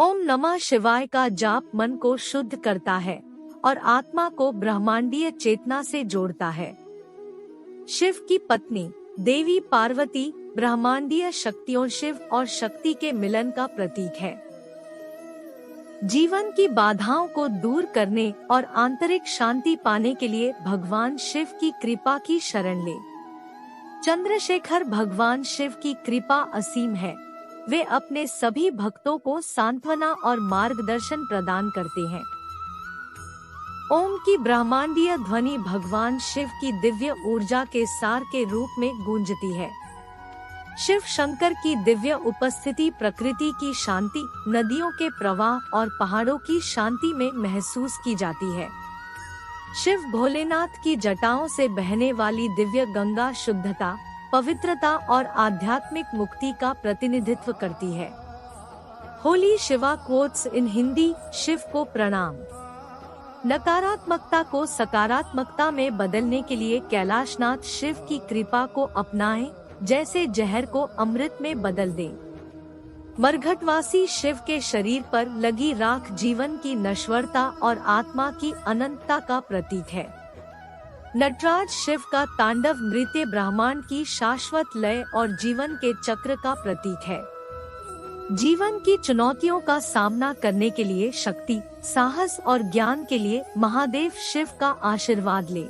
ओम नमः शिवाय का जाप मन को शुद्ध करता है और आत्मा को ब्रह्मांडीय चेतना से जोड़ता है। शिव की पत्नी देवी पार्वती ब्रह्मांडीय शक्तियों शिव और शक्ति के मिलन का प्रतीक है। जीवन की बाधाओं को दूर करने और आंतरिक शांति पाने के लिए भगवान शिव की कृपा की शरण ले। चंद्रशेखर भगवान शिव की कृपा असीम है। वे अपने सभी भक्तों को सांत्वना और मार्गदर्शन प्रदान करते हैं। ओम की ब्रह्मांडीय ध्वनि भगवान शिव की दिव्य ऊर्जा के सार के रूप में गूंजती है। शिव शंकर की दिव्य उपस्थिति प्रकृति की शांति, नदियों के प्रवाह और पहाड़ों की शांति में महसूस की जाती है। शिव भोलेनाथ की जटाओं से बहने वाली दिव्य गंगा शुद्धता, पवित्रता और आध्यात्मिक मुक्ति का प्रतिनिधित्व करती है। Holy Shiva quotes in Hindi. Shiv को प्रणाम। नकारात्मकता को सकारात्मकता में बदलने के लिए कैलाशनाथ शिव की कृपा को अपनाएं, जैसे जहर को अमृत में बदल दें। मरघटवासी शिव के शरीर पर लगी राख जीवन की नश्वरता और आत्मा की अनंतता का प्रतीक है। नटराज शिव का तांडव नृत्य ब्रह्मांड की शाश्वत लय और जीवन के चक्र का प्रतीक है। जीवन की चुनौतियों का सामना करने के लिए शक्ति, साहस और ज्ञान के लिए महादेव शिव का आशीर्वाद ले।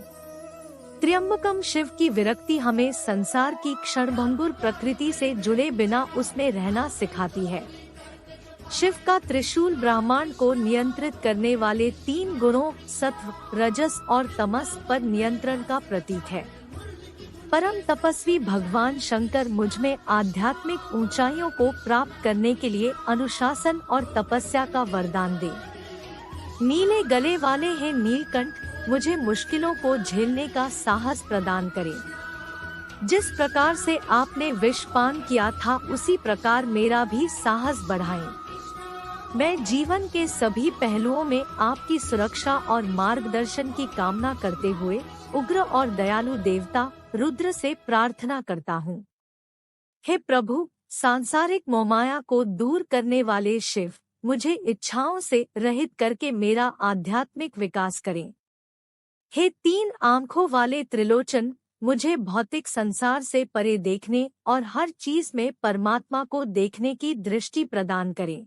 त्र्यंबकम शिव की विरक्ति हमें संसार की क्षणभंगुर प्रकृति से जुड़े बिना उसमें रहना सिखाती है। शिव का त्रिशूल ब्रह्मांड को नियंत्रित करने वाले 3 गुणों सत्व, रजस और तमस पर नियंत्रण का प्रतीक है। परम तपस्वी भगवान शंकर मुझमें आध्यात्मिक ऊंचाइयों को प्राप्त करने के लिए अनुशासन और तपस्या का वरदान दे। नीले गले वाले हैं नीलकंठ, मुझे मुश्किलों को झेलने का साहस प्रदान करें। जिस प्रकार से आपने विष पान किया था उसी प्रकार मेरा भी साहस बढ़ाएं। मैं जीवन के सभी पहलुओं में आपकी सुरक्षा और मार्गदर्शन की कामना करते हुए उग्र और दयालु देवता रुद्र से प्रार्थना करता हूँ। हे प्रभु, सांसारिक मोहमाया को दूर करने वाले शिव, मुझे इच्छाओं से रहित करके मेरा आध्यात्मिक विकास करें। हे 3 आंखों वाले त्रिलोचन, मुझे भौतिक संसार से परे देखने और हर चीज में परमात्मा को देखने की दृष्टि प्रदान करें।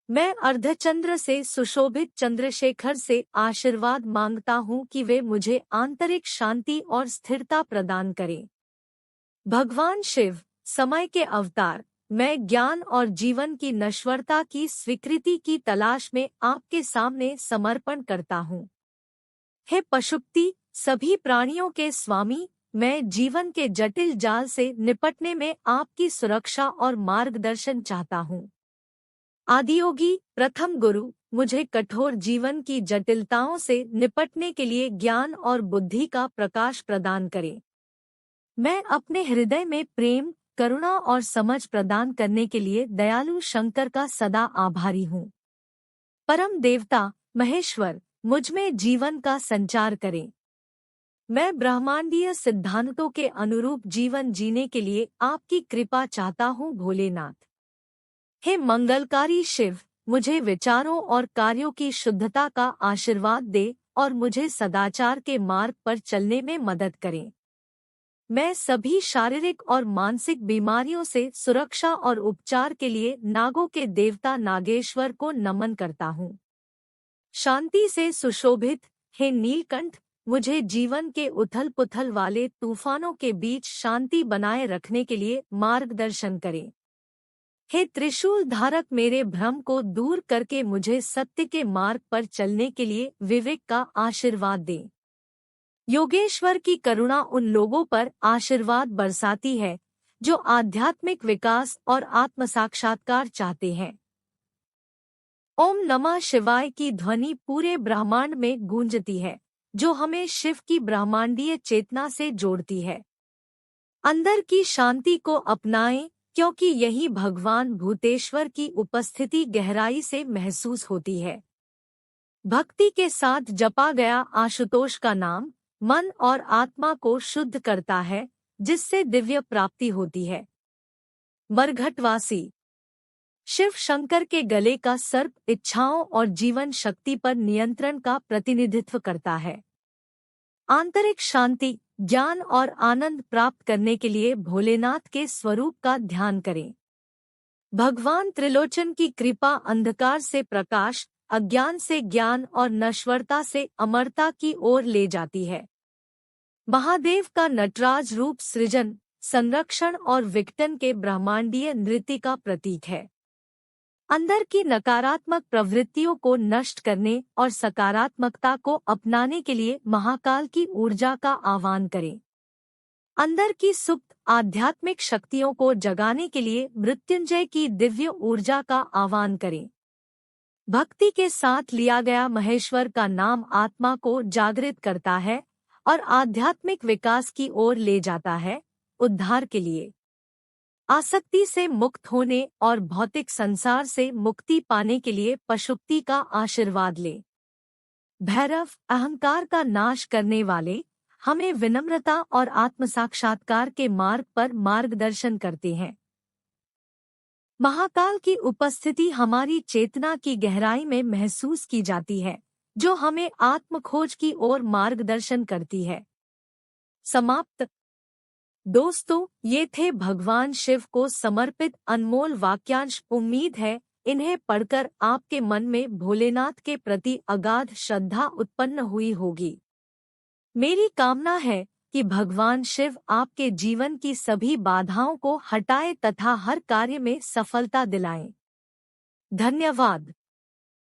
मैं अर्धचंद्र से सुशोभित चंद्रशेखर से आशीर्वाद मांगता हूँ कि वे मुझे आंतरिक शांति और स्थिरता प्रदान करें। भगवान शिव, समय के अवतार, मैं ज्ञान और जीवन की नश्वरता की स्वीकृति की तलाश में आपके सामने समर्पण करता हूँ। हे पशुपति, सभी प्राणियों के स्वामी, मैं जीवन के जटिल जाल से निपटने में आपकी सुरक्षा और मार्गदर्शन चाहता हूँ। आदियोगी, प्रथम गुरु, मुझे कठोर जीवन की जटिलताओं से निपटने के लिए ज्ञान और बुद्धि का प्रकाश प्रदान करें। मैं अपने हृदय में प्रेम, करुणा और समझ प्रदान करने के लिए दयालु शंकर का सदा आभारी हूँ। परम देवता महेश्वर, मुझमें जीवन का संचार करें। मैं ब्रह्मांडीय सिद्धांतों के अनुरूप जीवन जीने के लिए आपकी कृपा चाहता हूँ भोलेनाथ। हे मंगलकारी शिव, मुझे विचारों और कार्यों की शुद्धता का आशीर्वाद दे और मुझे सदाचार के मार्ग पर चलने में मदद करें। मैं सभी शारीरिक और मानसिक बीमारियों से सुरक्षा और उपचार के लिए नागों के देवता नागेश्वर को नमन करता हूँ। शांति से सुशोभित हे नीलकंठ, मुझे जीवन के उथल-पुथल वाले तूफानों के बीच शांति बनाए रखने के लिए मार्गदर्शन करें। हे त्रिशूल धारक, मेरे भ्रम को दूर करके मुझे सत्य के मार्ग पर चलने के लिए विवेक का आशीर्वाद दें। योगेश्वर की करुणा उन लोगों पर आशीर्वाद बरसाती है जो आध्यात्मिक विकास और आत्मसाक्षात्कार चाहते हैं। ओम नमः शिवाय की ध्वनि पूरे ब्रह्मांड में गूंजती है, जो हमें शिव की ब्रह्मांडीय चेतना से जोड़ती है। अंदर की शांति को अपनाएं, क्योंकि यही भगवान भूतेश्वर की उपस्थिति गहराई से महसूस होती है। भक्ति के साथ जपा गया आशुतोष का नाम मन और आत्मा को शुद्ध करता है, जिससे दिव्य प्राप्ति होती है। मरघटवासी शिव शंकर के गले का सर्प इच्छाओं और जीवन शक्ति पर नियंत्रण का प्रतिनिधित्व करता है। आंतरिक शांति, ज्ञान और आनंद प्राप्त करने के लिए भोलेनाथ के स्वरूप का ध्यान करें। भगवान त्रिलोचन की कृपा अंधकार से प्रकाश, अज्ञान से ज्ञान और नश्वरता से अमरता की ओर ले जाती है। महादेव का नटराज रूप सृजन, संरक्षण और विघटन के ब्रह्मांडीय नृत्य का प्रतीक है। अंदर की नकारात्मक प्रवृत्तियों को नष्ट करने और सकारात्मकता को अपनाने के लिए महाकाल की ऊर्जा का आह्वान करें। अंदर की सुप्त आध्यात्मिक शक्तियों को जगाने के लिए मृत्युंजय की दिव्य ऊर्जा का आह्वान करें। भक्ति के साथ लिया गया महेश्वर का नाम आत्मा को जागृत करता है और आध्यात्मिक विकास की ओर ले जाता है। उद्धार के लिए आसक्ति से मुक्त होने और भौतिक संसार से मुक्ति पाने के लिए पशुपति का आशीर्वाद ले। भैरव, अहंकार का नाश करने वाले, हमें विनम्रता और आत्मसाक्षात्कार के मार्ग पर मार्गदर्शन करते हैं। महाकाल की उपस्थिति हमारी चेतना की गहराई में महसूस की जाती है, जो हमें आत्मखोज की ओर मार्गदर्शन करती है। समाप्त। दोस्तों, ये थे भगवान शिव को समर्पित अनमोल वाक्यांश। उम्मीद है इन्हें पढ़कर आपके मन में भोलेनाथ के प्रति अगाध श्रद्धा उत्पन्न हुई होगी। मेरी कामना है कि भगवान शिव आपके जीवन की सभी बाधाओं को हटाए तथा हर कार्य में सफलता दिलाएं। धन्यवाद।